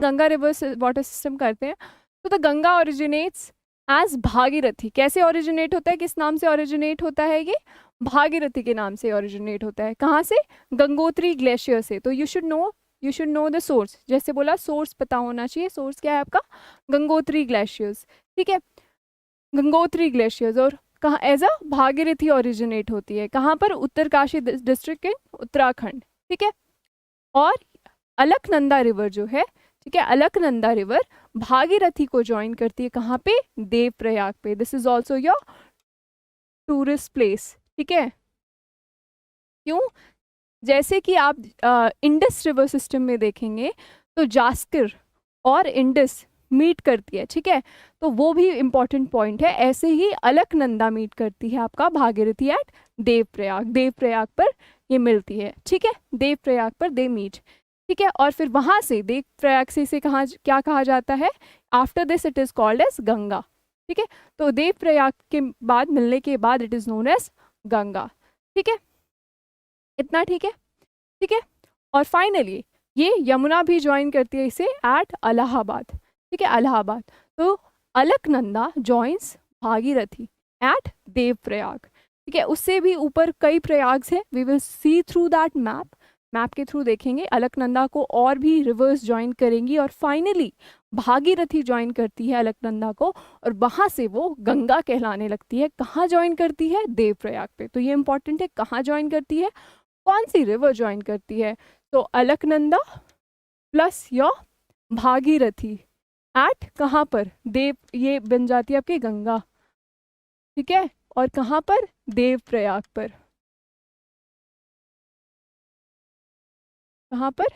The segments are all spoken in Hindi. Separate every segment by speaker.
Speaker 1: गंगा रिवर वाटर सिस्टम करते हैं, तो the Ganga originates as Bhagirathi. कैसे ओरिजिनेट होता है, किस नाम से ओरिजिनेट होता है ये? भागीरथी के नाम से ओरिजिनेट होता है। कहाँ से? गंगोत्री ग्लेशियर से। तो you should know the source. जैसे बोला सोर्स पता होना चाहिए। सोर्स क्या है आपका? गंगोत्री ग्लेशियर्स। ठीक है, गंगोत्री ग्लेशियर्स। और कहाँ एज अ भागीरथी ओरिजिनेट होती है? कहाँ पर? Uttarkashi district in Uttarakhand. ठीक है, और अलकनंदा रिवर जो है, ठीक है, अलकनंदा रिवर भागीरथी को ज्वाइन करती है। कहाँ पे? देवप्रयाग पे। This is also your tourist place. ठीक है, क्यों? जैसे कि आप इंडस रिवर सिस्टम में देखेंगे तो जास्कर और इंडस मीट करती है। ठीक है, तो वो भी इम्पॉर्टेंट पॉइंट है। ऐसे ही अलकनंदा मीट करती है आपका भागीरथी एट देवप्रयाग। देवप्रयाग पर ये मिलती है। ठीक है, देवप्रयाग पर दे मीट। ठीक है, और फिर वहां से देवप्रयाग से इसे कहा क्या कहा जाता है? After this it is called as Ganga. ठीक है, तो देवप्रयाग के बाद मिलने के बाद it is known as Ganga. ठीक है, इतना ठीक है? ठीक है, और फाइनली ये यमुना भी ज्वाइन करती है इसे एट इलाहाबाद। ठीक है, इलाहाबाद। तो अलकनंदा जॉइंस भागीरथी एट देवप्रयाग। ठीक है, उससे भी ऊपर कई प्रयाग्स हैं। We will see through that map. Map के थ्रू देखेंगे अलकनंदा को और भी रिवर्स ज्वाइन करेंगी, और फाइनली भागीरथी ज्वाइन करती है अलकनंदा को, और वहां से वो गंगा कहलाने लगती है। कहाँ ज्वाइन करती है? देवप्रयाग पे। तो ये इंपॉर्टेंट है, कहाँ ज्वाइन करती है, कौन सी रिवर ज्वाइन करती है? तो Alaknanda plus your Bhagirathi at कहाँ पर? देव, ये बन जाती है आपकी गंगा। ठीक है, और कहाँ पर? देवप्रयाग पर। कहाँ पर?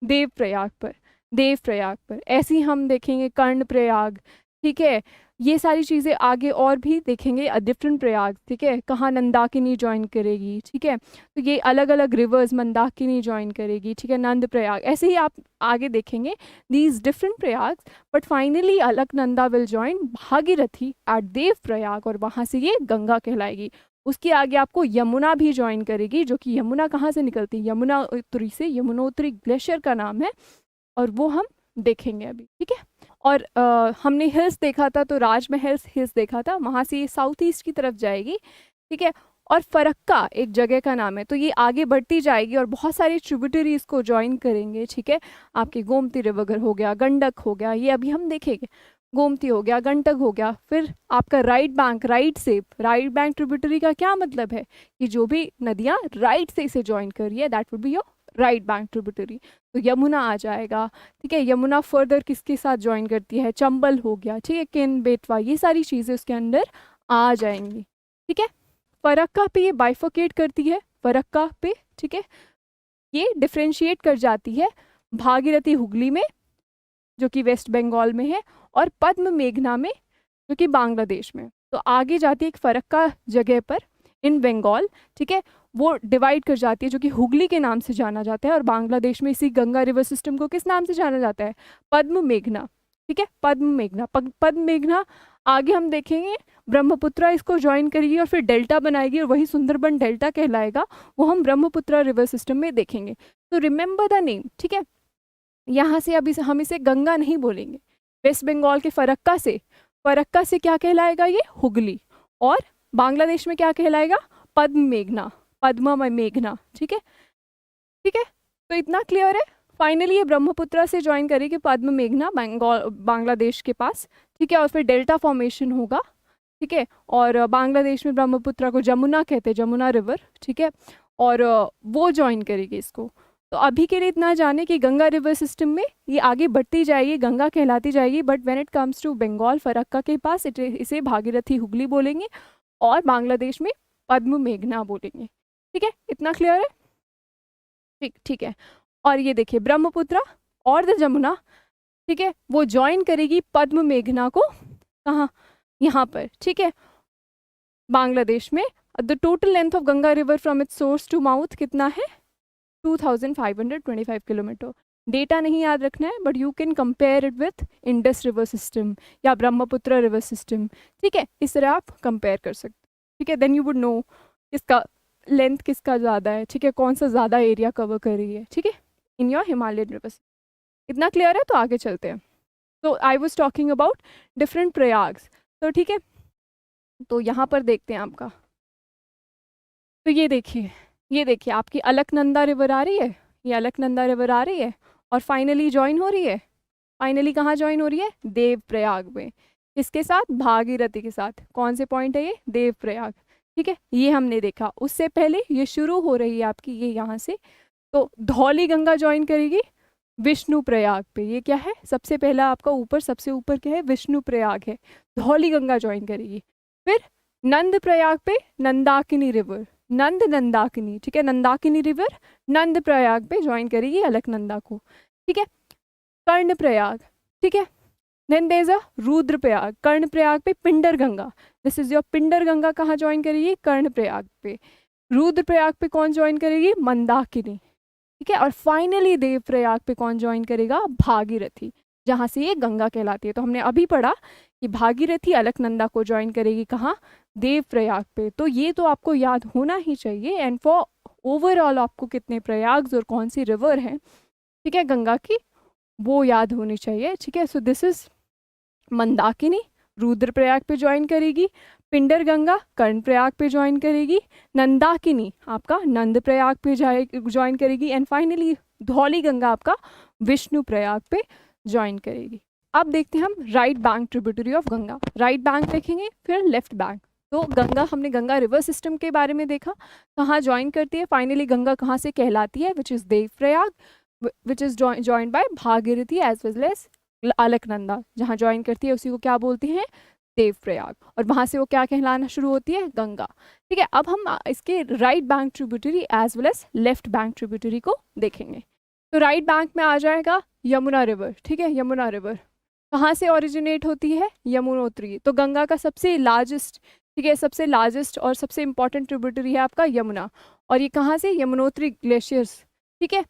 Speaker 1: देवप्रयाग पर। देवप्रयाग पर। ऐसे ही हम देखेंगे कर्णप्रयाग। ठीक है, ये सारी चीज़ें आगे और भी देखेंगे डिफरेंट प्रयाग। ठीक है, कहाँ मंदाकिनी ज्वाइन करेगी। ठीक है, तो ये अलग अलग रिवर्स मंदाकिनी ज्वाइन करेगी। ठीक है, नंद प्रयाग, ऐसे ही आप आगे देखेंगे these different Prayag. But finally Alaknanda will join Bhagirathi at Dev Prayag, और वहाँ से ये गंगा कहलाएगी। उसके आगे आपको यमुना भी ज्वाइन करेगी, जो कि यमुना कहाँ से निकलती है? यमुनोत्री से। यमुनोत्री ग्लेशियर का नाम है, और वो हम देखेंगे अभी। ठीक है, और हमने हिल्स देखा था, तो राजमहल हिल्स देखा था, वहाँ से ये साउथ ईस्ट की तरफ जाएगी। ठीक है, और फरक्का एक जगह का नाम है। तो ये आगे बढ़ती जाएगी और बहुत सारी ट्रिब्यूटरीज को ज्वाइन करेंगे। ठीक है, आपकी गोमती रिवर हो गया, गंडक हो गया, ये अभी हम देखेंगे। गोमती हो गया, गंडक हो गया, फिर आपका right bank, right bank tributary का क्या मतलब है? कि जो भी नदियाँ राइट से इसे ज्वाइन कर रही है, that would be your right bank tributary. तो यमुना आ जाएगा। ठीक है, यमुना फर्दर किसके साथ ज्वाइन करती है? चंबल हो गया। ठीक है, केन बेतवा, ये सारी चीज़ें उसके अंदर आ जाएंगी। ठीक है, फरक्का पे ये बाइफोकेट करती है, फरक्का पे। ठीक है, ये डिफ्रेंशिएट कर जाती है भागीरथी हुगली में, जो कि वेस्ट बंगाल में है, और पद्म मेघना में, जो कि बांग्लादेश में। तो आगे जाती है एक फरक्का जगह पर इन बंगाल। ठीक है, वो डिवाइड कर जाती है, जो कि हुगली के नाम से जाना जाता है, और बांग्लादेश में इसी गंगा रिवर सिस्टम को किस नाम से जाना जाता है? पद्म मेघना। ठीक है, पद्म मेघना। पद्म मेघना आगे हम देखेंगे ब्रह्मपुत्रा इसको ज्वाइन करेगी और फिर डेल्टा बनाएगी, और वही सुंदरबन डेल्टा कहलाएगा। वो हम ब्रह्मपुत्रा रिवर सिस्टम में देखेंगे। तो रिमेंबर द नेम। ठीक है, यहाँ से अभी हम इसे गंगा नहीं बोलेंगे। वेस्ट बंगाल के फरक्का से क्या कहलाएगा? ये हुगली। और बांग्लादेश में क्या कहलाएगा? पद्म मेघना, पद्मा मेघना। ठीक है, ठीक है, तो इतना क्लियर है। फाइनली ये ब्रह्मपुत्रा से ज्वाइन करेगी पद्म मेघना बांग्लादेश के पास। ठीक है, और फिर डेल्टा फॉर्मेशन होगा। ठीक है, और बांग्लादेश में ब्रह्मपुत्रा को जमुना कहते हैं, जमुना रिवर। ठीक है, और वो ज्वाइन करेगी इसको। तो अभी के लिए इतना जाने कि गंगा रिवर सिस्टम में ये आगे बढ़ती जाएगी, गंगा कहलाती जाएगी, but when it comes to Bengal Farakka के पास इसे भागीरथी हुगली बोलेंगे, और बांग्लादेश में पद्म मेघना बोलेंगे। ठीक है, इतना क्लियर है? ठीक, ठीक है। और ये देखिए ब्रह्मपुत्रा और द जमुना, ठीक है, वो ज्वाइन करेगी पद्म मेघना को। कहाँ? यहाँ पर। ठीक है, बांग्लादेश में। The total length of Ganga river from its source to mouth कितना है? 2525 किलोमीटर। डेटा नहीं याद रखना है, but you can compare it with Indus river system या ब्रह्मपुत्र रिवर सिस्टम। ठीक है, इस तरह आप कंपेयर कर सकते। ठीक है, देन यू वुड नो किसका लेंथ किसका ज़्यादा है। ठीक है, कौन सा ज़्यादा एरिया कवर कर रही है। ठीक है, इन योर हिमालयन रिवर। इतना क्लियर है? तो आगे चलते हैं। तो I was talking about different Prayags. तो ठीक है, तो यहाँ पर देखते हैं आपका, तो ये देखिए आपकी अलकनंदा रिवर आ रही है, ये अलकनंदा रिवर आ रही है और फाइनली ज्वाइन हो रही है। फाइनली कहाँ ज्वाइन हो रही है? देवप्रयाग में। किसके साथ? भागीरथी के साथ। कौन से पॉइंट है ये? देवप्रयाग। ठीक है, ये हमने देखा। उससे पहले ये शुरू हो रही है आपकी ये यहाँ से, तो धौली गंगा ज्वाइन करेगी विष्णु प्रयाग पे। ये क्या है? सबसे पहला आपका ऊपर, सबसे ऊपर क्या है? विष्णु प्रयाग है। धौली गंगा ज्वाइन करेगी। फिर नंद प्रयाग पे नंदाकिनी रिवर, नंदाकिनी, ठीक है, नंदाकिनी रिवर नंद प्रयाग पे ज्वाइन करेगी अलकनंदा को। ठीक है, कर्ण प्रयाग, ठीक है, then there is a Rudra Prayag. Karna Prayag पे Pindar Ganga, this is your Pindar Ganga. कहाँ ज्वाइन करेगी? कर्ण प्रयाग पे। रुद्र प्रयाग पे कौन ज्वाइन करेगी? मंदाकिनी। ठीक है, और फाइनली देव प्रयाग पे कौन ज्वाइन करेगा? भागीरथी, जहाँ से ये गंगा कहलाती है। तो हमने अभी पढ़ा कि भागीरथी अलकनंदा को ज्वाइन करेगी कहाँ? देव प्रयाग पे। तो ये तो आपको याद होना ही चाहिए। एंड फॉर ओवरऑल आपको कितने प्रयाग्स और कौन सी रिवर है, ठीक है, गंगा की, वो याद होनी चाहिए। ठीक है, so this is Mandakini, Rudraprayag पे ज्वाइन करेगी। पिंडर गंगा कर्ण प्रयाग पे ज्वाइन करेगी। नंदाकिनी आपका नंद प्रयाग पे ज्वाइन करेगी। एंड फाइनली धौली गंगा आपका विष्णु प्रयाग पे ज्वाइन करेगी। अब देखते हैं हम right bank tributary of Ganga. Right bank देखेंगे, फिर लेफ्ट बैंक। तो गंगा, हमने गंगा रिवर सिस्टम के बारे में देखा, कहाँ ज्वाइन करती है। फाइनली गंगा कहाँ से कहलाती है? Which is Devprayag, which is joined by Bhagirathi as well as Alaknanda. जहाँ ज्वाइन करती है उसी को क्या बोलते हैं? देवप्रयाग। और वहाँ से वो क्या कहलाना शुरू होती है? गंगा। ठीक है, अब हम इसके right bank tributary as well as left bank tributary को देखेंगे। तो राइट बैंक में आ जाएगा यमुना रिवर। ठीक है, यमुना रिवर कहाँ से ओरिजिनेट होती है? यमुनोत्री। तो गंगा का सबसे लार्जेस्ट, ठीक है, सबसे लार्जेस्ट और सबसे इंपॉर्टेंट ट्रिब्यूटरी है आपका यमुना। और ये कहाँ से? यमुनोत्री ग्लेशियर्स। ठीक है,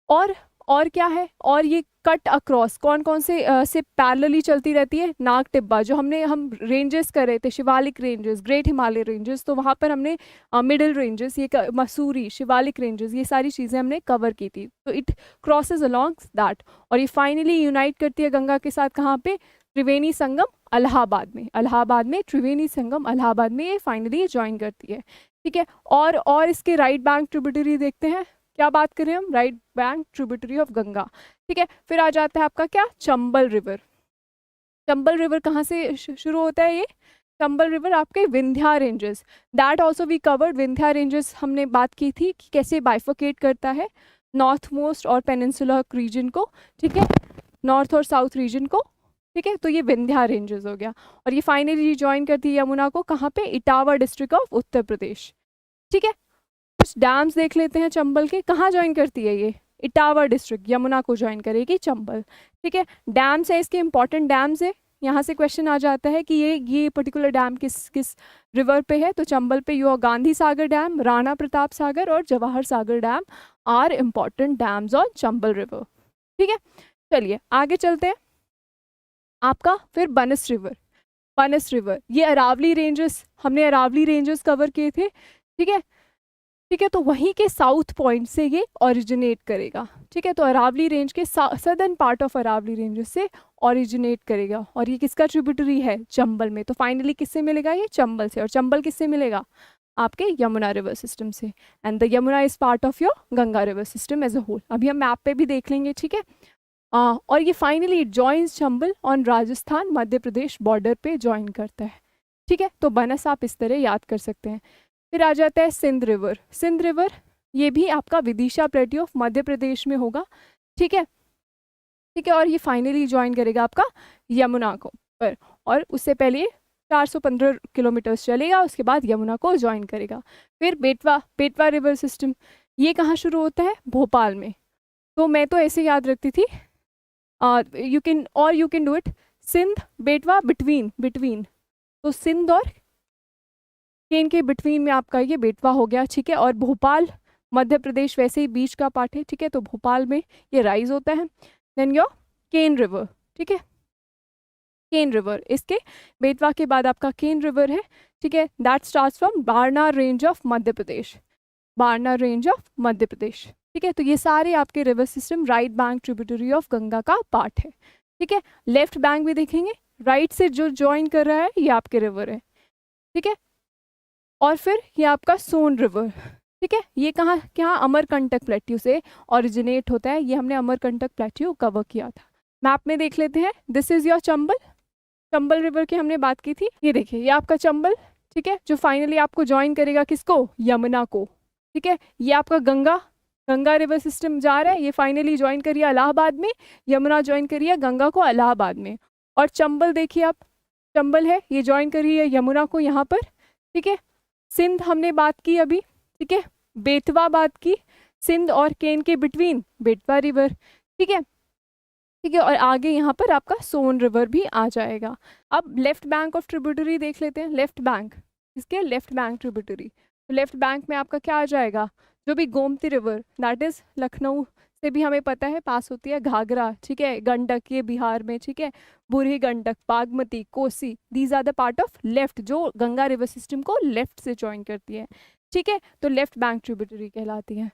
Speaker 1: और क्या है? और ये कट अक्रॉस कौन कौन से पैरेलली चलती रहती है? नाग टिब्बा, जो हम रेंजेस कर रहे थे, Shivalik ranges, great Himalaya ranges, तो वहाँ पर हमने मिडिल रेंजेस, ये मसूरी, शिवालिक रेंजेस, ये सारी चीज़ें हमने कवर की थी। तो इट क्रॉसेज अलोंग दैट, और ये फाइनली यूनाइट करती है गंगा के साथ कहाँ पे? त्रिवेणी संगम इलाहाबाद में। इलाहाबाद में त्रिवेणी संगम इलाहाबाद में ये फाइनली ज्वाइन करती है। ठीक है, और इसके राइट बैंक ट्रिब्यूटरी देखते हैं। क्या बात करें हम? Right bank tributary of Ganga. ठीक है, फिर आ जाता है आपका क्या? चंबल रिवर। चंबल रिवर कहाँ से शुरू होता है? ये चंबल रिवर आपके Vindhya ranges, that also we covered. Vindhya ranges हमने बात की थी कि कैसे बाइफोकेट करता है नॉर्थ मोस्ट और पेनिनसुलर रीजन को। ठीक है, नॉर्थ और साउथ रीजन को। ठीक है, तो ये विंध्या रेंजेस हो गया। और ये फाइनली ज्वाइन करती है यमुना को कहाँ पे? Etawah district of Uttar Pradesh. ठीक है, कुछ डैम्स देख लेते हैं चंबल के। कहाँ ज्वाइन करती है ये? इटावा डिस्ट्रिक्ट, यमुना को ज्वाइन करेगी चंबल। ठीक है, डैम्स है, इसके इंपॉर्टेंट डैम्स है। यहाँ से क्वेश्चन आ जाता है कि ये पर्टिकुलर डैम किस रिवर पे है? तो चंबल पे यो गांधी सागर डैम, राणा प्रताप सागर और Jawahar Sagar dam are important dams on Chambal river. ठीक है, चलिए आगे चलते हैं। आपका फिर बनस रिवर। बनस रिवर ये अरावली रेंजेस, हमने अरावली रेंजेस कवर किए थे। ठीक है, ठीक है, तो वहीं के साउथ पॉइंट से ये ओरिजिनेट करेगा। ठीक है, तो अरावली रेंज के southern part of Aravalli range से ओरिजिनेट करेगा। और ये किसका ट्रिब्यूटरी है? चंबल में। तो फाइनली किससे मिलेगा? ये चंबल से। और चंबल किससे मिलेगा? आपके यमुना रिवर सिस्टम से। And the Yamuna is part of your Ganga river system as a whole. अभी हम मैप पे भी देख लेंगे। ठीक है, और ये finally joins Chambal on Rajasthan Madhya Pradesh border पे ज्वाइन करता है। ठीक है, तो बनस आप इस तरह याद कर सकते हैं। फिर आ जाता है सिंध रिवर। सिंध रिवर ये भी आपका विदिशा प्लेट्यू ऑफ मध्य प्रदेश में होगा। ठीक है, ठीक है, और ये फाइनली ज्वाइन करेगा आपका यमुना को पर, और उससे पहले 415 किलोमीटर चलेगा, उसके बाद यमुना को ज्वाइन करेगा। फिर बेटवा रिवर सिस्टम, ये कहाँ शुरू होता है? भोपाल में। तो मैं तो ऐसे याद रखती थी, you can do it Sindh Betwa between. तो सिंध और केन के बिटवीन में आपका ये बेटवा हो गया। ठीक है, और भोपाल मध्य प्रदेश वैसे ही बीच का पार्ट है। ठीक है, तो भोपाल में ये राइज होता है। Then your Ken river. ठीक है, केन रिवर, इसके बेटवा के बाद आपका केन रिवर है। ठीक है, that starts from Barnar range of Madhya Pradesh. Barnar range of Madhya Pradesh. ठीक है, तो ये सारे आपके river system right bank tributary of Ganga का पार्ट है। ठीक है, लेफ्ट बैंक भी देखेंगे, राइट से जो ज्वाइन कर रहा है ये आपके रिवर है। ठीक है, और फिर ये आपका सोन रिवर। ठीक है, ये कहाँ क्या अमरकंटक प्लेट्यू से ओरिजिनेट होता है, ये हमने अमरकंटक प्लेट्यू कवर किया था। मैप में देख लेते हैं, this is your Chambal, Chambal river की हमने बात की थी। ये देखिए ये आपका चंबल, ठीक है, जो फाइनली आपको ज्वाइन करेगा किसको, यमुना को। ठीक है, ये आपका गंगा, गंगा रिवर सिस्टम जा रहा है, ये फाइनली ज्वाइन करिए इलाहाबाद में, यमुना ज्वाइन करिए गंगा को इलाहाबाद में। और चंबल देखिए आप, चंबल है ये ज्वाइन करिए यमुना को यहाँ पर। ठीक है, सिंध हमने बात की अभी, ठीक है, बेतवा बात की, सिंध और केन के बिटवीन बेतवा रिवर। ठीक है, ठीक है, और आगे यहाँ पर आपका सोन रिवर भी आ जाएगा। अब लेफ्ट बैंक ऑफ ट्रिब्यूटरी देख लेते हैं, लेफ्ट बैंक, इसके लेफ्ट बैंक ट्रिब्यूटरी, तो लेफ्ट बैंक में आपका क्या आ जाएगा, जो भी Gomti river that is Lucknow से भी हमें पता है पास होती है, घाघरा, ठीक है, गंडक ये बिहार में, ठीक है, Burhi Gandak, Bagmati, Kosi, these are the part of left, जो गंगा रिवर सिस्टम को लेफ्ट से ज्वाइन करती है। ठीक है, तो लेफ्ट बैंक ट्रिब्यूटरी कहलाती है।